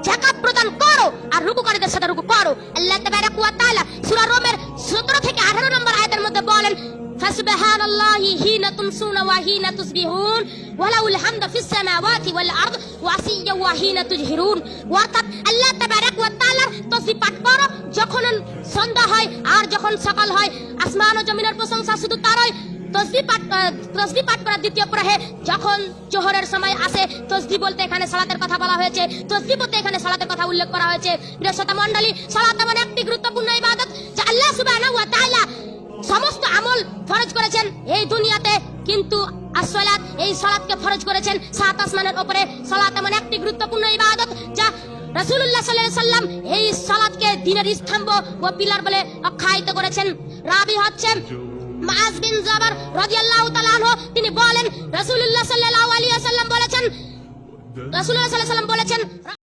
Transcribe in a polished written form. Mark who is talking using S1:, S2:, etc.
S1: যাকাত প্রদান করো আর রুকুকারীদের সাথে রুকু করো। আল্লাহ তাবারাক ওয়া তাআলা সূরা রোমের 17 থেকে 18 নম্বর আয়াতের মধ্যে বলেন, ফাসুবহানাল্লাহি হিনা তুমসুনা ওয়া হিনা তুসবিহুন ওয়া লাহুল হামদু ফিস সামাওয়াতি ওয়াল আরদ ওয়া আসিয়্যা ওয়া হিনা তুজহিরুন। অর্থাৎ আল্লাহ তাবারাক ওয়া তাআলার তাসবিহ পাঠ করো যখন সন্ধ্যা হয় আর যখন সকাল হয়। আসমান ও জমিনের প্রশংসা শুধু তারই। তসবিহ পাঠ করার দ্বিতীয় প্রহে যখন জোহরের সময় আসে, তসবিহ বলতে এখানে সালাতের কথা বলা হয়েছে, তসবিহ বলতে এখানে সালাতের কথা উল্লেখ করা হয়েছে। প্রিয় শ্রোতা মণ্ডলী, সালাত এমন একটি গুরুত্বপূর্ণ ইবাদত যা আল্লাহ সুবহানাহু ওয়া তাআলা সমস্ত আমল ফরজ করেছেন এই দুনিয়াতে, কিন্তু আসসালাত, এই সালাতকে ফরজ করেছেন সাত আসমানের উপরে। সালাত এমন একটি গুরুত্বপূর্ণ ইবাদত যা রাসূলুল্লাহ সাল্লাল্লাহু আলাইহি সাল্লাম এই সালাতকে দ্বীনের স্তম্ভ ও পিলার বলে আখ্যায়িত করেছেন। রাবি হচ্ছেন মুআজ বিন জাবার রাদিয়াল্লাহু তাআলা আনহু। তিনি বলেন রাসূলুল্লাহ সাল্লাল্লাহু আলাইহি ওয়াসাল্লাম বলেছেন, রাসূলুল্লাহ সাল্লাল্লাহু আলাইহি ওয়াসাল্লাম বলেছেন,